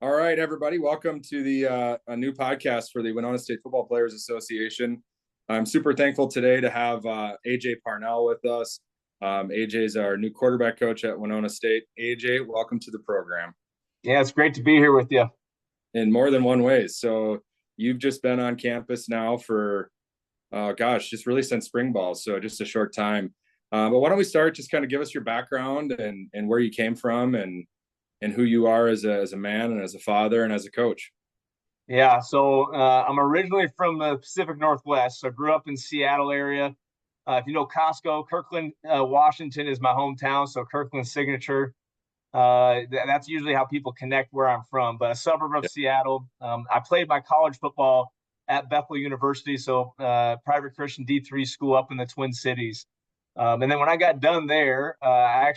All right, everybody, welcome to the a new podcast for the Winona State Football Players Association. I'm super thankful today to have A.J. Parnell with us. A.J. is our new quarterback coach at Winona State. A.J., welcome to the program. Yeah, it's great to be here with you. In more than one way. So you've just been on campus now for, just really since spring ball, so just a short time. But why don't we start, just kind of give us your background and where you came from and who you are as a man and as a father and as a coach. Yeah, so I'm originally from the Pacific Northwest, so grew up in Seattle area. If you know Costco, Kirkland, Washington is my hometown, so Kirkland Signature. That's usually how people connect where I'm from, but a suburb of Seattle. I played my college football at Bethel University, so private Christian D3 school up in the Twin Cities. And then when I got done there, I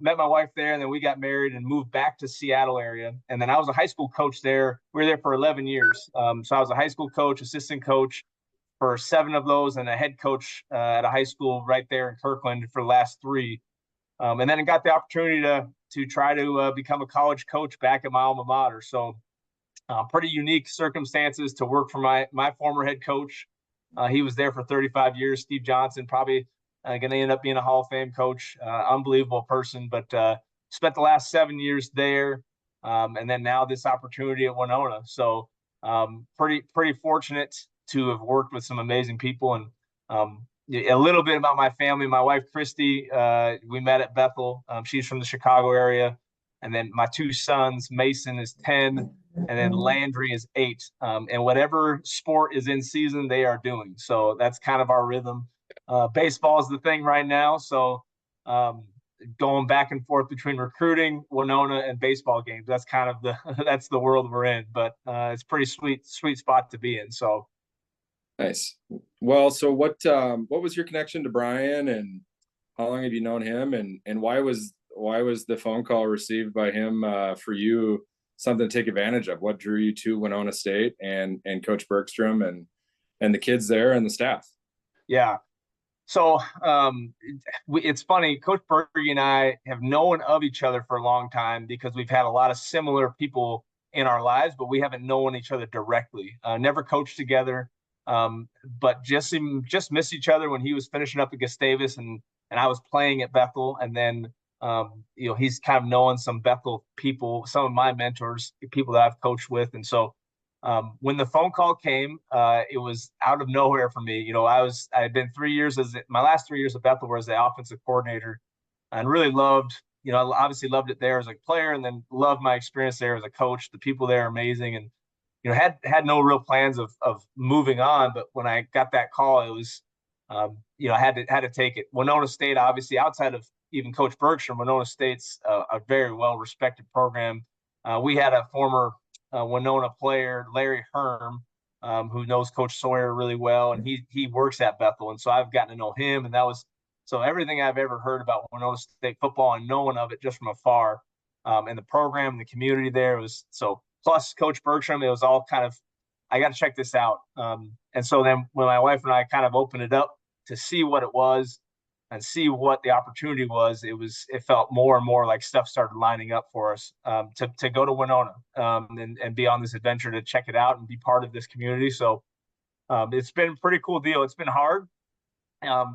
met my wife there, and then we got married and moved back to Seattle area. And then I was a high school coach there. We were there for 11 years. So I was a high school coach, assistant coach for 7 of those, and a head coach at a high school right there in Kirkland for the last 3. And then I got the opportunity to try to become a college coach back at my alma mater. So pretty unique circumstances to work for my former head coach. He was there for 35 years, Steve Johnson, probably going to end up being a Hall of Fame coach, unbelievable person, but spent the last 7 years there. And then now this opportunity at Winona. So pretty fortunate to have worked with some amazing people. And a little bit about my family. My wife, Christy, we met at Bethel. She's from the Chicago area. And then my 2 sons, Mason is 10, and then Landry is 8. And whatever sport is in season, they are doing. So that's kind of our rhythm. Baseball is the thing right now. So going back and forth between recruiting, Winona, and baseball games. That's kind of that's the world we're in. But it's pretty sweet spot to be in. So nice. Well, so what was your connection to Brian, and how long have you known him, and why was the phone call received by him for you something to take advantage of? What drew you to Winona State and Coach Bergstrom and the kids there and the staff? Yeah. So it's funny, Coach Berge and I have known of each other for a long time because we've had a lot of similar people in our lives, but we haven't known each other directly. Never coached together, but just missed each other when he was finishing up at Gustavus and I was playing at Bethel. And then, he's kind of knowing some Bethel people, some of my mentors, people that I've coached with. And so when the phone call came, it was out of nowhere for me. I had been 3 years my last 3 years at Bethel was the offensive coordinator, and really loved, obviously loved it there as a player, and then loved my experience there as a coach. The people there are amazing, and had no real plans of moving on. But when I got that call, it was, I had to take it. Winona State, obviously, outside of even Coach Bergstrom, Winona State's a very well respected program. We had a former Winona player, Larry Herm, who knows Coach Sawyer really well, and he works at Bethel, and so I've gotten to know him, and that was so everything I've ever heard about Winona State football and knowing of it just from afar, and the program, and the community there was so. Plus Coach Bergstrom, it was all kind of, I got to check this out, and so then when my wife and I kind of opened it up to see what it was and see what the opportunity was, it felt more and more like stuff started lining up for us to go to Winona and be on this adventure to check it out and be part of this community. So it's been a pretty cool deal. It's been hard.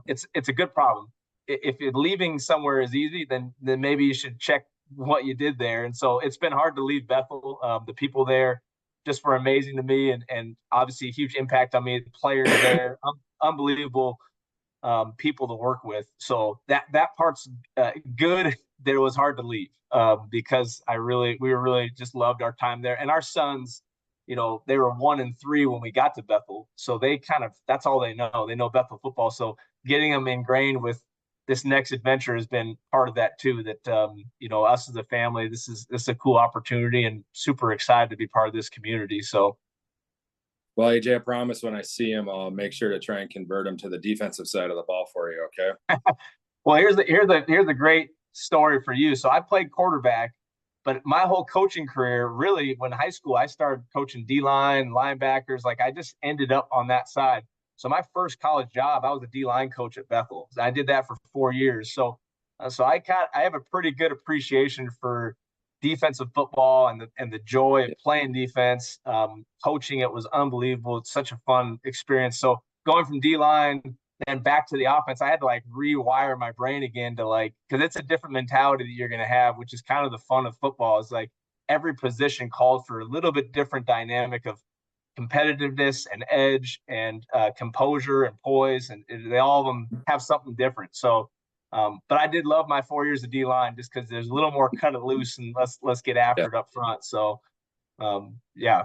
It's a good problem. If leaving somewhere is easy, then maybe you should check what you did there. And so it's been hard to leave Bethel. The people there just were amazing to me, and obviously a huge impact on me. The players there, unbelievable people to work with. So that part's good. That it was hard to leave because we really just loved our time there. And our sons, they were 1 and 3 when we got to Bethel, so they that's all they know. They know Bethel football. So getting them ingrained with this next adventure has been part of that too. That us as a family, this is a cool opportunity, and super excited to be part of this community. So. Well, AJ, I promise when I see him, I'll make sure to try and convert him to the defensive side of the ball for you. Okay. Well, here's the great story for you. So I played quarterback, but my whole coaching career, really, when high school, I started coaching D-line, linebackers. Like I just ended up on that side. So my first college job, I was a D-line coach at Bethel. I did that for 4 years. So I have a pretty good appreciation for defensive football and the joy of playing defense. Coaching it was unbelievable. It's such a fun experience. So going from D-line and back to the offense, I had to like rewire my brain again to like, because it's a different mentality that you're going to have, which is kind of the fun of football. Is like every position calls for a little bit different dynamic of competitiveness and edge and composure and poise, and they all of them have something different. So, but I did love my 4 years of D-line just because there's a little more cut it loose and let's get after it up front. So, yeah.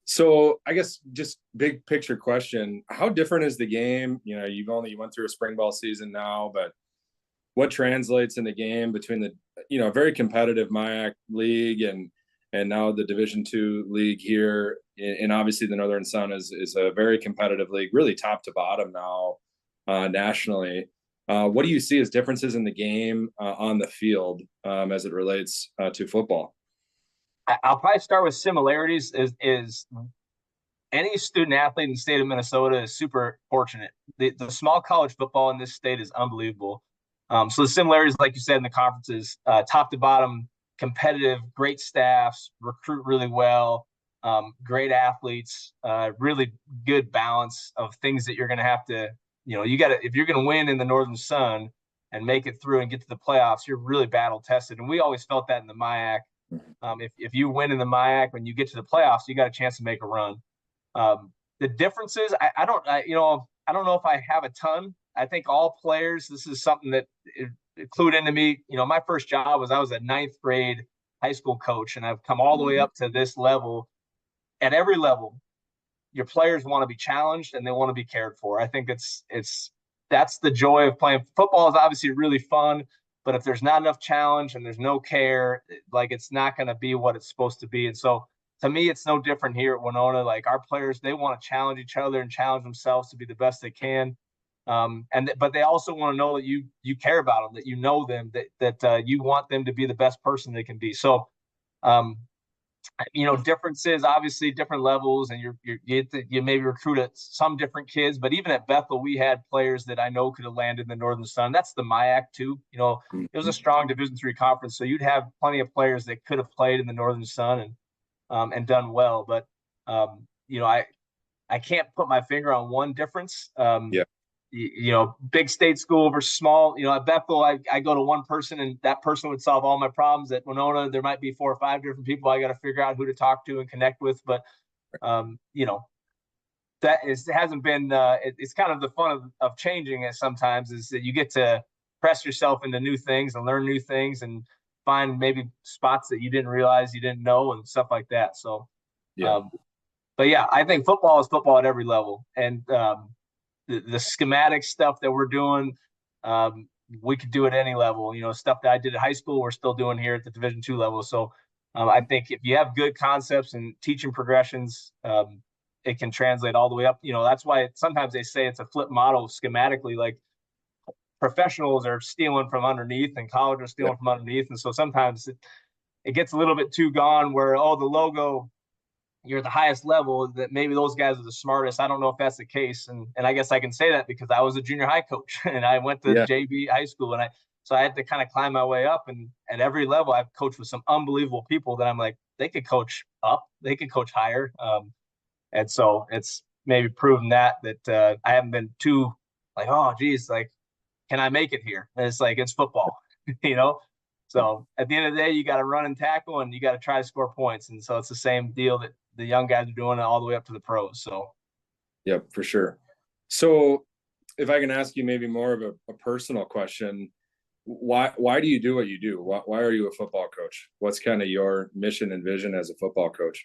So I guess just big picture question, how different is the game? You know, you went through a spring ball season now, but what translates in the game between the, very competitive MIAC league and now the Division II league here, and obviously the Northern Sun is a very competitive league, really top to bottom now nationally. What do you see as differences in the game on the field as it relates to football? I'll probably start with similarities. Is any student athlete in the state of Minnesota is super fortunate. The small college football in this state is unbelievable. So the similarities, like you said, in the conferences, top to bottom, competitive, great staffs, recruit really well, great athletes, really good balance of things that you're going to have to, if you're going to win in the Northern Sun and make it through and get to the playoffs, you're really battle tested. And we always felt that in the MIAC. If you win in the MIAC, when you get to the playoffs, you got a chance to make a run. The differences, I don't know if I have a ton. I think all players, this is something that clued into me. My first job was I was a 9th grade high school coach, and I've come all the way up to this level. At every level, your players want to be challenged and they want to be cared for. I think that's the joy of playing football. Is obviously really fun. But if there's not enough challenge and there's no care, like it's not going to be what it's supposed to be. And so to me, it's no different here at Winona. Like our players, they want to challenge each other and challenge themselves to be the best they can. But they also want to know that you care about them, that you know them, that you want them to be the best person they can be. So, differences, obviously different levels, and you maybe recruit at some different kids, but even at Bethel, we had players that I know could have landed in the Northern Sun. That's the MIAC too. It was a strong Division III conference, so you'd have plenty of players that could have played in the Northern Sun and done well. But I can't put my finger on one difference. Big state school versus small. At Bethel, I go to one person and that person would solve all my problems. At Winona, there might be 4 or 5 different people. I got to figure out who to talk to and connect with. But, hasn't been, it's kind of the fun of changing it sometimes, is that you get to press yourself into new things and learn new things and find maybe spots that you didn't realize you didn't know and stuff like that. So, but yeah, I think football is football at every level. And, the schematic stuff that we're doing, we could do at any level. Stuff that I did at high school, we're still doing here at the Division II level. So I think if you have good concepts and teaching progressions, it can translate all the way up. That's why sometimes they say it's a flip model schematically. Like professionals are stealing from underneath and college are stealing from underneath. And so sometimes it gets a little bit too gone where, the logo, you're at the highest level, that maybe those guys are the smartest. I don't know if that's the case. And I guess I can say that because I was a junior high coach and I went to JV high school, and so I had to kind of climb my way up. And at every level, I've coached with some unbelievable people that I'm like, they could coach up, they could coach higher. And so it's maybe proven that I haven't been too like, oh geez, like, can I make it here? And it's like, it's football, So at the end of the day, you got to run and tackle and you got to try to score points. And so it's the same deal that the young guys are doing all the way up to the pros. So, yep, for sure. So if I can ask you maybe more of a personal question, why do you do what you do? Why are you a football coach? What's kind of your mission and vision as a football coach?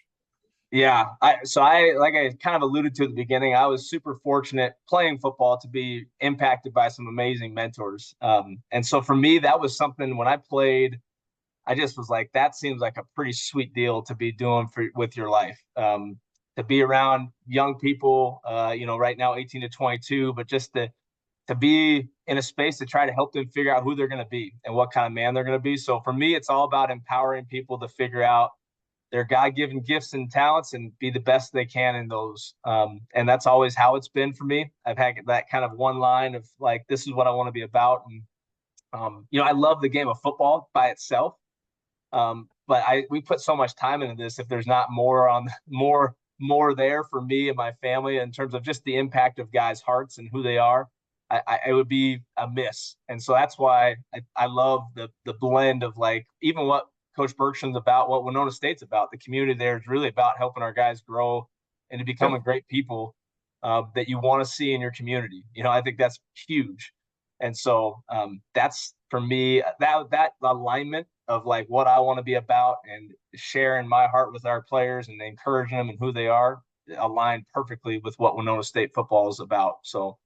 Yeah. Like I kind of alluded to at the beginning, I was super fortunate playing football to be impacted by some amazing mentors. And so for me, that was something when I played, I just was like, that seems like a pretty sweet deal to be doing with your life. To be around young people, right now 18 to 22, but just to be in a space to try to help them figure out who they're going to be and what kind of man they're going to be. So for me, it's all about empowering people to figure out their God-given gifts and talents and be the best they can in those. And that's always how it's been for me. I've had that kind of one line of like, this is what I want to be about. And, I love the game of football by itself. But we put so much time into this. If there's not more there for me and my family in terms of just the impact of guys' hearts and who they are, it would be a miss. And so that's why I love the blend of like even what Coach Bergson's about, what Winona State's about. The community there is really about helping our guys grow and to becoming great people that you want to see in your community. I think that's huge. And so that's for me that alignment of like what I want to be about and sharing my heart with our players and encouraging them and who they are aligned perfectly with what Winona State football is about. So,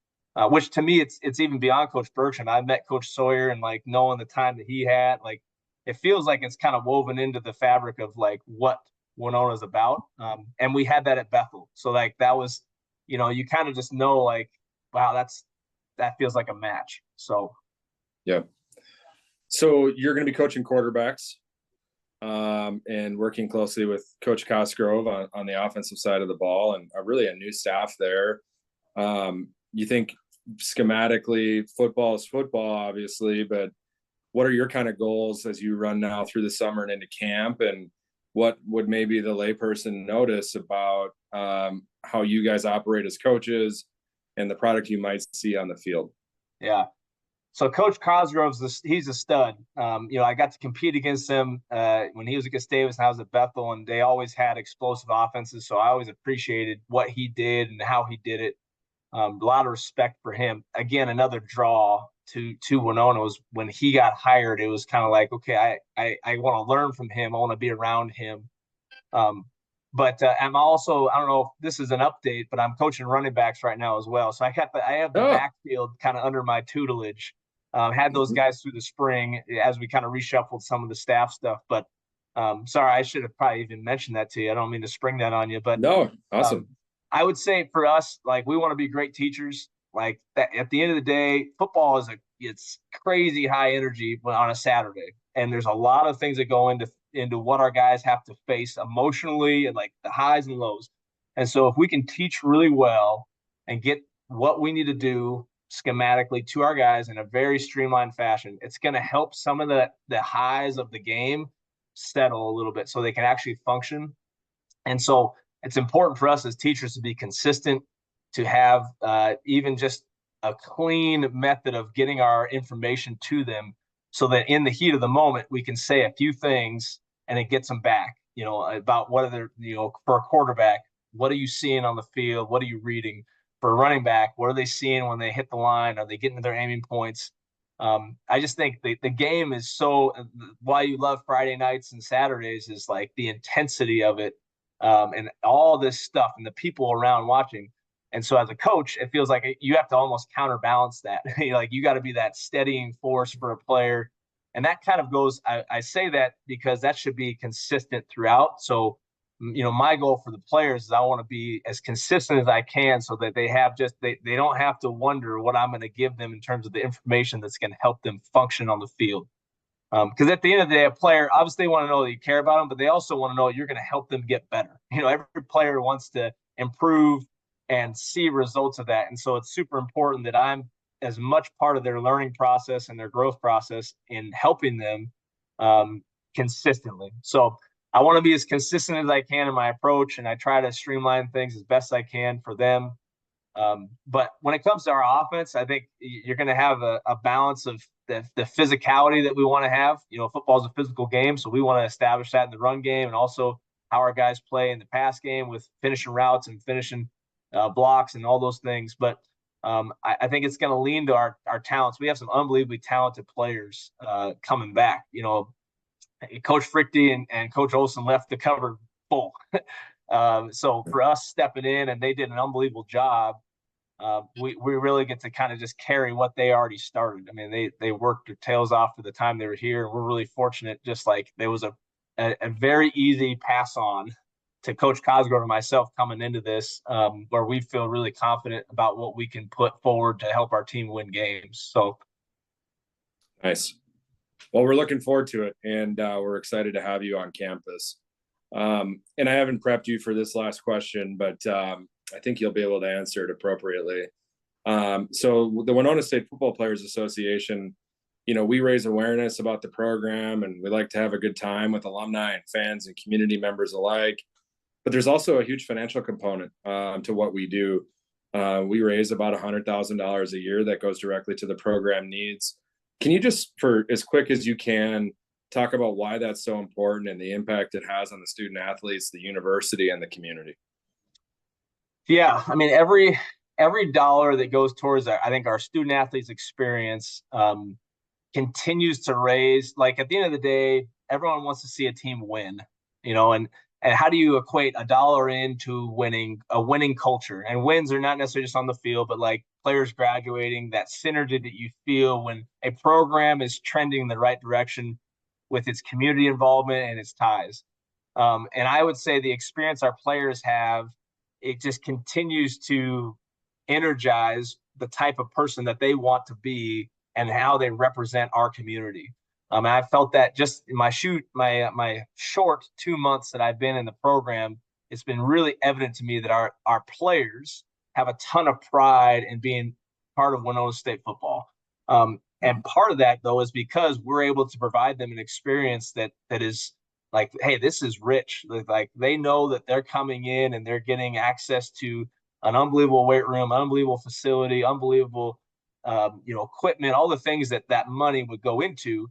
which to me, it's even beyond Coach Bergson. I met Coach Sawyer and like knowing the time that he had, like it feels like it's kind of woven into the fabric of like what Winona's about. And we had that at Bethel. So like that was, you kind of just know like, wow, that feels like a match. So, yeah. So you're going to be coaching quarterbacks and working closely with Coach Cosgrove on the offensive side of the ball and really a new staff there. You think schematically football is football, obviously, but what are your kind of goals as you run now through the summer and into camp, and what would maybe the layperson notice about how you guys operate as coaches and the product you might see on the field? Yeah. So Coach Cosgrove's he's a stud. I got to compete against him when he was at Gustavus and I was at Bethel, and they always had explosive offenses. So I always appreciated what he did and how he did it. A lot of respect for him. Again, another draw to Winona was when he got hired. It was kind of like, okay, I want to learn from him. I want to be around him. But I'm also, I don't know if this is an update, but I'm coaching running backs right now as well. So I have the backfield kind of under my tutelage. Had those guys through the spring as we kind of reshuffled some of the staff stuff. But sorry, I should have probably even mentioned that to you. I don't mean to spring that on you, but no, awesome. I would say for us, like we want to be great teachers. Like that, at the end of the day, football it's crazy high energy on a Saturday, and there's a lot of things that go into what our guys have to face emotionally and like the highs and lows. And so if we can teach really well and get what we need to do schematically to our guys in a very streamlined fashion, it's going to help some of the highs of the game settle a little bit so they can actually function. And so it's important for us as teachers to be consistent, to have even just a clean method of getting our information to them so that in the heat of the moment, we can say a few things and it gets them back, about what are their, for a quarterback, what are you seeing on the field? What are you reading? For a running back, what are they seeing when they hit the line? Are they getting to their aiming points? I just think the game is so, why you love Friday nights and Saturdays is like the intensity of it and all this stuff and the people around watching. And so as a coach, it feels like you have to almost counterbalance that. Like you got to be that steadying force for a player. And that kind of goes, I say that because that should be consistent throughout. So, my goal for the players is I want to be as consistent as I can so that they don't have to wonder what I'm going to give them in terms of the information that's going to help them function on the field. Because at the end of the day, a player, obviously they want to know that you care about them, but they also want to know you're going to help them get better. Every player wants to improve and see results of that. And so it's super important that I'm as much part of their learning process and their growth process in helping them consistently. So I want to be as consistent as I can in my approach, and I try to streamline things as best I can for them. But when it comes to our offense, I think you're going to have a balance of the physicality that we want to have. Football is a physical game, so we want to establish that in the run game and also how our guys play in the pass game with finishing routes and finishing blocks and all those things. But I think it's going to lean to our talents. We have some unbelievably talented players coming back. Coach Frichte and Coach Olson left the cupboard full. So for us stepping in, and they did an unbelievable job, we really get to kind of just carry what they already started. I mean, they worked their tails off for the time they were here. And we're really fortunate, just like there was a very easy pass on to Coach Cosgrove and myself coming into this, where we feel really confident about what we can put forward to help our team win games. So nice. Well, we're looking forward to it, and we're excited to have you on campus. And I haven't prepped you for this last question, but I think you'll be able to answer it appropriately. So the Winona State Football Players Association, we raise awareness about the program, and we like to have a good time with alumni and fans and community members alike. But there's also a huge financial component to what we do. We raise about $100,000 a year that goes directly to the program needs. Can you just, for as quick as you can, talk about why that's so important and the impact it has on the student athletes, the university, and the community? Yeah, I mean, every dollar that goes towards I think our student athletes experience continues to raise. Like at the end of the day, everyone wants to see a team win, and how do you equate a dollar into a winning culture? And wins are not necessarily just on the field, but like players graduating, that synergy that you feel when a program is trending in the right direction with its community involvement and its ties. And I would say the experience our players have, it just continues to energize the type of person that they want to be and how they represent our community. I felt that just in my short 2 months that I've been in the program, it's been really evident to me that our players have a ton of pride in being part of Winona State football. And part of that, though, is because we're able to provide them an experience that is like, hey, this is rich. Like they know that they're coming in and they're getting access to an unbelievable weight room, unbelievable facility, unbelievable equipment, all the things that money would go into.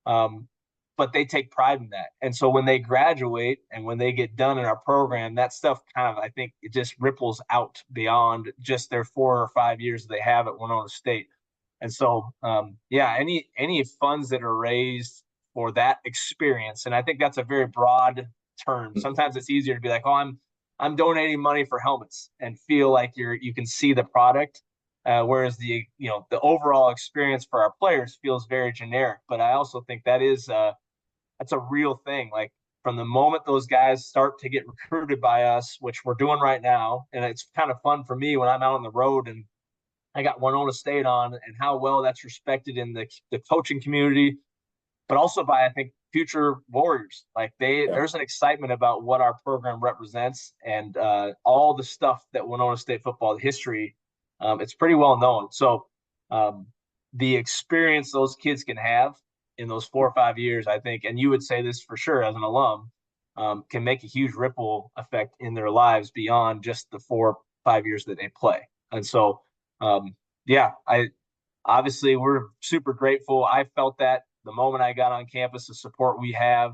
But they take pride in that. And so when they graduate and when they get done in our program, that stuff kind of, I think it just ripples out beyond just their 4 or 5 years that they have at Winona State. And so, any funds that are raised for that experience, and I think that's a very broad term. Sometimes it's easier to be like, oh, I'm donating money for helmets and feel like you can see the product. Whereas the overall experience for our players feels very generic. But I also think that's a real thing. Like from the moment those guys start to get recruited by us, which we're doing right now, and it's kind of fun for me when I'm out on the road and I got Winona State on, and how well that's respected in the coaching community, but also by, I think, future Warriors. Like there's an excitement about what our program represents and all the stuff that Winona State football, the history. It's pretty well known. So the experience those kids can have in those 4 or 5 years, I think, and you would say this for sure as an alum, can make a huge ripple effect in their lives beyond just the 4 or 5 years that they play. And so, we're super grateful. I felt that the moment I got on campus, the support we have.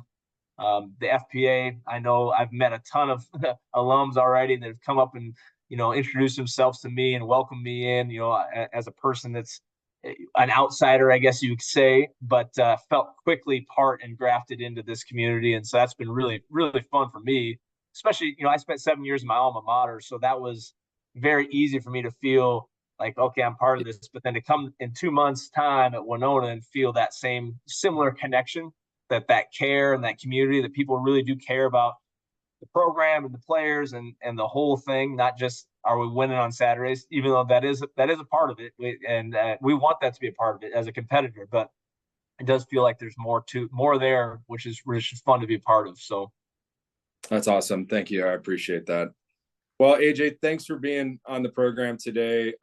The FPA, I know I've met a ton of alums already that have come up and introduced themselves to me and welcomed me in, as a person that's an outsider, I guess you could say, but felt quickly part and grafted into this community. And so that's been really, really fun for me, especially, I spent 7 years in my alma mater. So that was very easy for me to feel like, okay, I'm part of this, but then to come in 2 months' time at Winona and feel that same similar connection, that care and that community, that people really do care about the program and the players and the whole thing, not just are we winning on Saturdays, even though that is a part of it. We want that to be a part of it as a competitor, but it does feel like there's more there, which is fun to be a part of. So that's awesome. Thank you. I appreciate that. Well, A.J., thanks for being on the program today.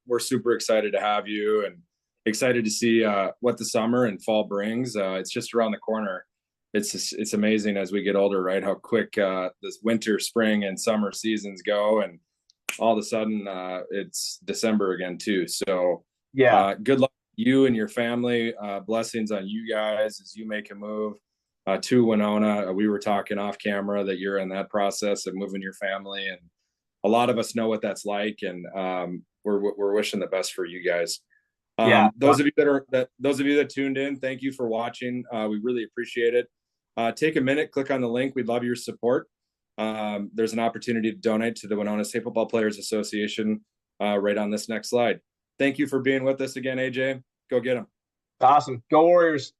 We're super excited to have you and excited to see what the summer and fall brings. It's just around the corner. It's amazing as we get older, right? How quick this winter, spring, and summer seasons go, and all of a sudden it's December again too. So good luck to you and your family. Blessings on you guys as you make a move to Winona. We were talking off camera that you're in that process of moving your family, and a lot of us know what that's like, and we're wishing the best for you guys. Those of you that tuned in, thank you for watching. We really appreciate it. Take a minute, click on the link. We'd love your support. There's an opportunity to donate to the Winona State Football Players Association right on this next slide. Thank you for being with us again, A.J. Go get them. Awesome. Go Warriors.